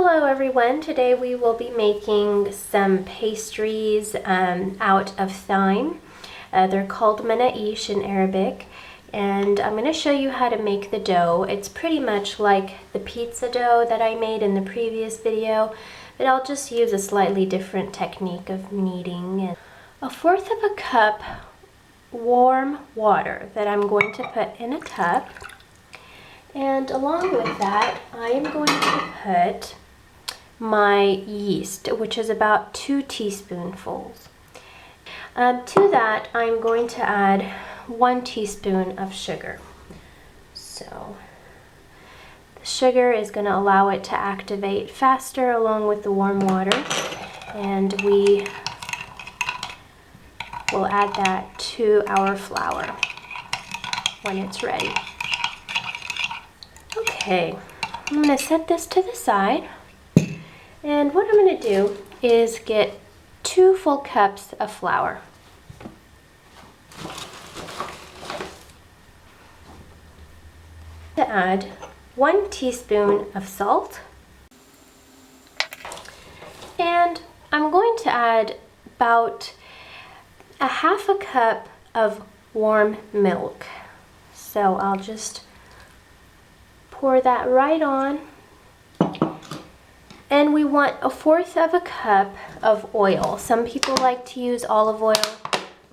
Hello everyone, today we will be making some pastries out of thyme. They're called مناقيش in Arabic, and I'm going to show you how to make the dough. It's pretty much like the pizza dough that I made in the previous video, but I'll just use a slightly different technique of kneading. 1/4 of a cup warm water that I'm going to put in a tub. And along with that, I am going to put my yeast, which is about 2 teaspoonfuls. To that, I'm going to add 1 teaspoon of sugar. So the sugar is going to allow it to activate faster along with the warm water, and we will add that to our flour when it's ready. Okay, I'm going to set this to the side, and what I'm going to do is get 2 full cups of flour. To add 1 teaspoon of salt, and I'm going to add about 1/2 cup of warm milk. So I'll just pour that right on, and we want 1/4 of a cup of oil. Some people like to use olive oil,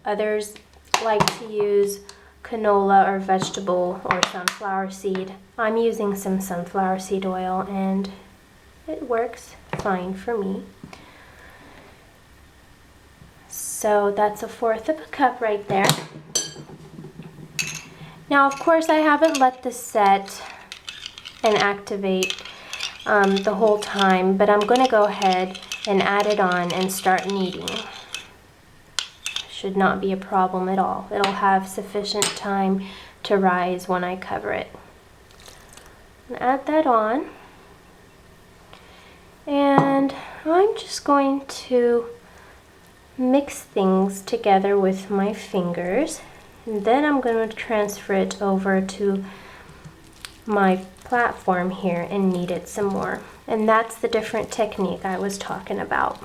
others like to use canola or vegetable or sunflower seed. I'm using some sunflower seed oil and it works fine for me. So that's 1/4 of a cup right there. Now, of course, I haven't let this set and activate the whole time, but I'm going to go ahead and add it on and start kneading. Should not be a problem at all. It'll have sufficient time to rise when I cover it. Add that on, and I'm just going to mix things together with my fingers, and then I'm going to transfer it over to my platform here and knead it some more. And that's the different technique I was talking about.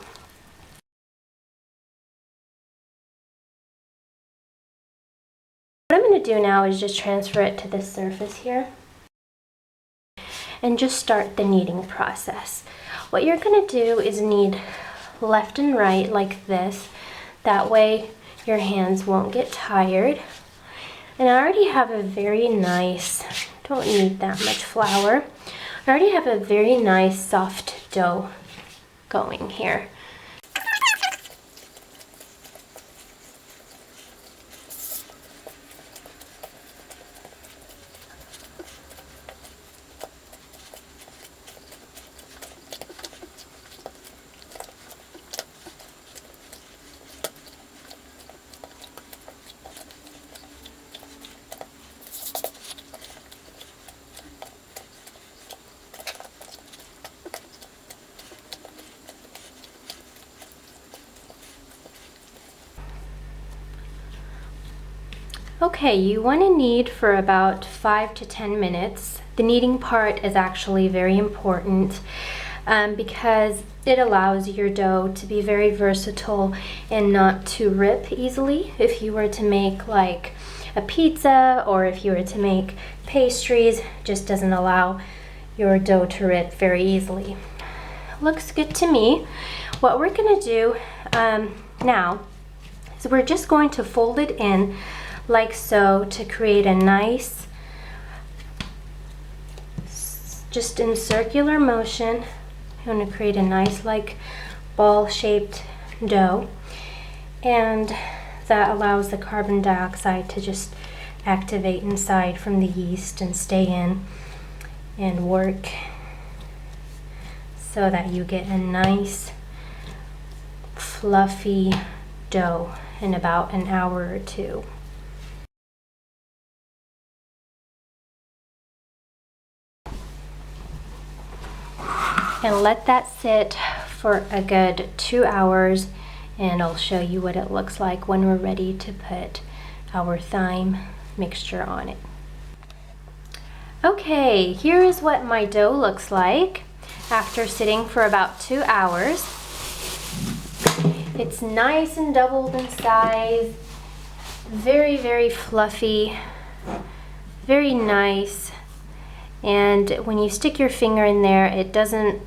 What I'm going to do now is just transfer it to this surface here and just start the kneading process. What you're going to do is knead left and right like this. That way your hands won't get tired. And I already have a very nice, don't need that much flour. I already have a very nice soft dough going here. Okay, you want to knead for about 5 to 10 minutes. The kneading part is actually very important because it allows your dough to be very versatile and not to rip easily. If you were to make like a pizza or if you were to make pastries, it just doesn't allow your dough to rip very easily. Looks good to me. What we're going to do now is we're just going to fold it in like so to create a nice, just in circular motion, you want to create a nice like ball shaped dough, and that allows the carbon dioxide to just activate inside from the yeast and stay in and work so that you get a nice fluffy dough in about an hour or 2. And let that sit for a good 2 hours, and I'll show you what it looks like when we're ready to put our thyme mixture on it. Okay, here is what my dough looks like. after sitting for about 2 hours. It's nice and doubled in size, very, very fluffy, very nice. And when you stick your finger in there, it doesn't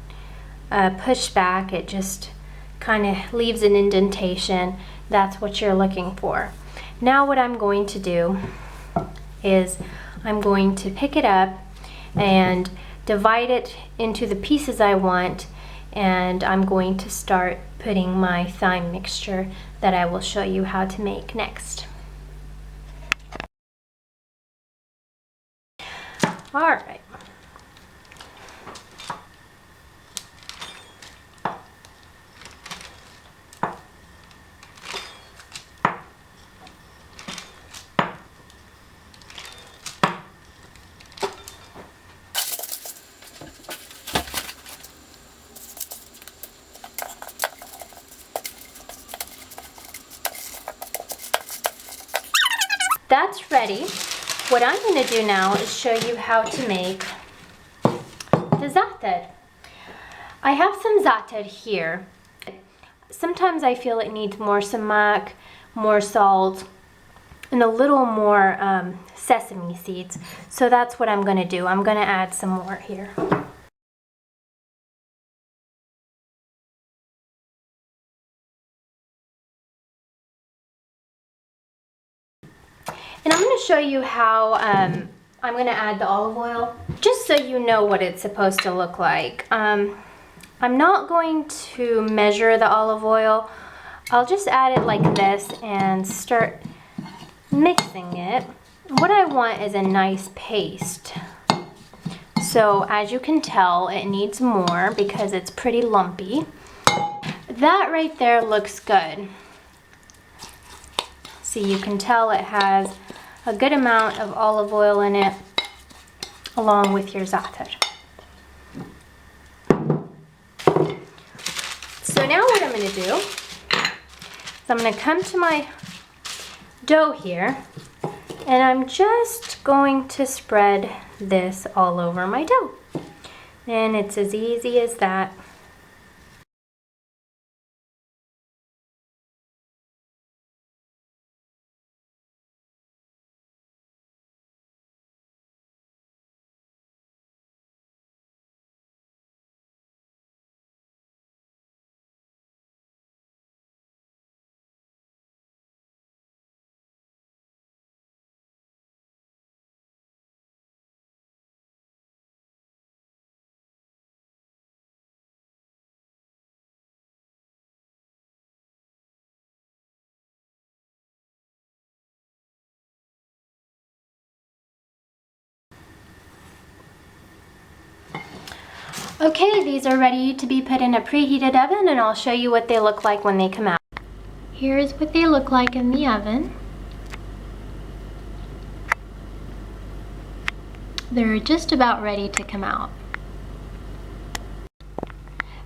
push back, it just kind of leaves an indentation. That's what you're looking for. Now what I'm going to do is I'm going to pick it up and divide it into the pieces I want, and I'm going to start putting my thyme mixture that I will show you how to make next. All right. That's ready. What I'm going to do now is show you how to make the za'atar. I have some za'atar here. Sometimes I feel it needs more sumac, more salt, and a little more sesame seeds. So that's what I'm going to do. I'm going to add some more here. And I'm going to show you how I'm going to add the olive oil, just so you know what it's supposed to look like. I'm not going to measure the olive oil. I'll just add it like this and start mixing it. What I want is a nice paste. So as you can tell, it needs more because it's pretty lumpy. That right there looks good. See, you can tell it has a good amount of olive oil in it, along with your za'atar. So now what I'm going to do is I'm going to come to my dough here, and I'm just going to spread this all over my dough. And it's as easy as that. Okay, these are ready to be put in a preheated oven, and I'll show you what they look like when they come out. Here's what they look like in the oven. They're just about ready to come out.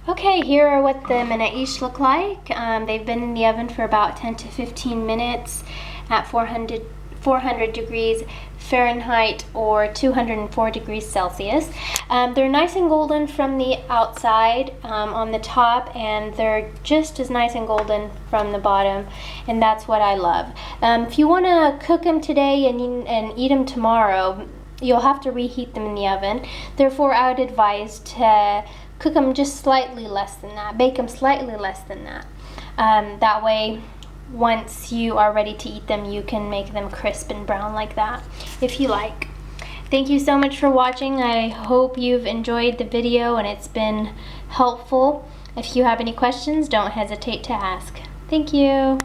Okay, here are what the manaaqish look like. They've been in the oven for about 10 to 15 minutes at 400 degrees Fahrenheit or 204 degrees Celsius. They're nice and golden from the outside on the top, and they're just as nice and golden from the bottom, and that's what I love. If you want to cook them today and eat them tomorrow, you'll have to reheat them in the oven. Therefore, I would advise to cook them just slightly less than that, bake them slightly less than that. That way, once you are ready to eat them, you can make them crisp and brown like that, if you like. Thank you so much for watching. I hope you've enjoyed the video and it's been helpful. If you have any questions, don't hesitate to ask. Thank you.